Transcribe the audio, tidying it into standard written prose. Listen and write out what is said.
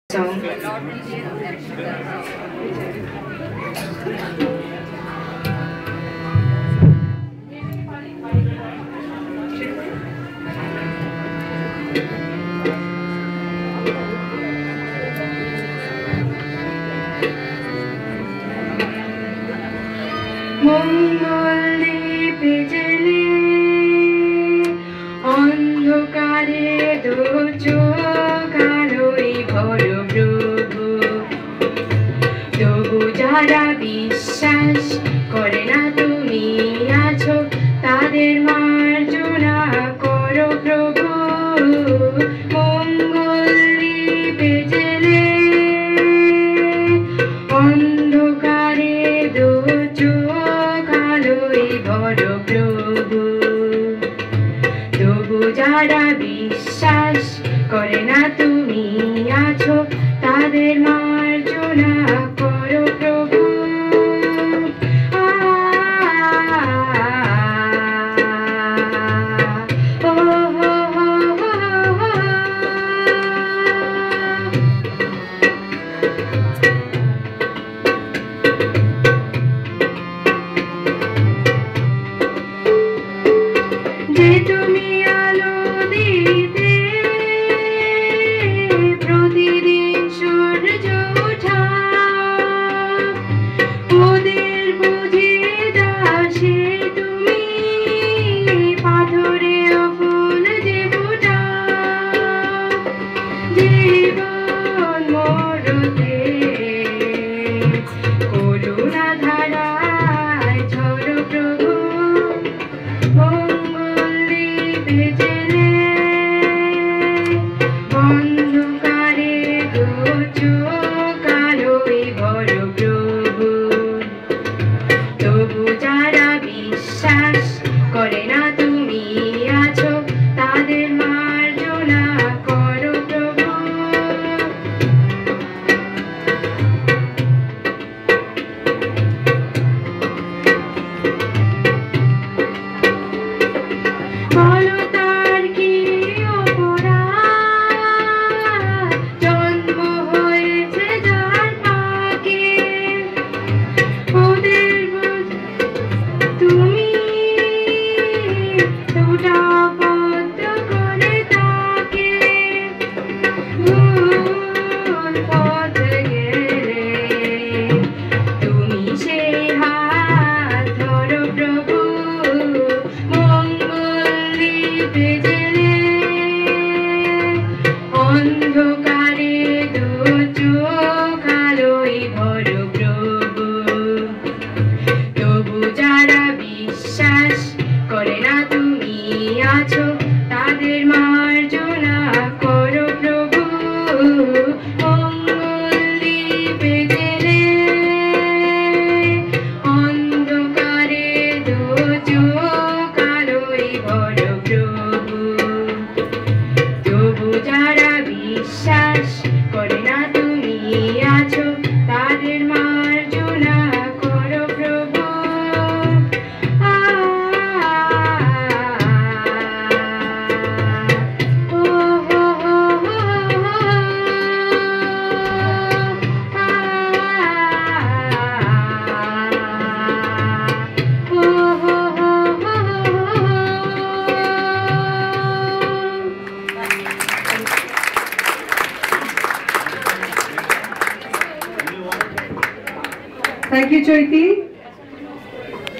song. মঙ্গল দ্বীপে জেলে অন্ধকারে দু চোখ আলোয় ভরো প্রভু, তবু যারা বিশ্বাস করে না তুমি আছো তাদের মার্জনা করো প্রভু। মঙ্গল দ্বীপে জেলে অন্ধকারে দু চোখ আলোয় ভরো প্রভু, তবু যারা বিশ্বাস করে না তুমি আছো তাদের মার্জনা করো প্রভু। যে তুমি আলো দিতে প্রতিদিন সূর্য ওঠা, ওদের বুঝিয়ে দাসে তুমি পাথরে ফুল যে ফোটা। জীবন মরতে করুণা ধারায় ঝরো প্রভু। অন্ধকারে দু চোখ আলোয় ভরো প্রভু, তবু যারা বিশ্বাস করে না তুমি আছো তাদের মার্জনা করো প্রভু। বলো তার কি অপরাধ, জন্ম হয়েছে যার পাকে, ওদের তুমি দুটা পত্র করে তাকে। ভুল পথে গেলে তুমি সেই হাত ধরো প্রভু। মঙ্গল দ্বীপে জেলে অন্ধকারে দু চোখ আলোয় ভরো প্রভু, তবু যারা বিশ্বাস করে না তুমি আছো তাদের মার্জনা করো প্রভু। মঙ্গল দ্বীপে জেলে অন্ধকারে দু চোখ আলোয় ভরো প্রভু, তবু যারা বিশ্বাস করে না তুমি আছো তাদের মার্জনা করো প্রভু। Thank you, Choiti.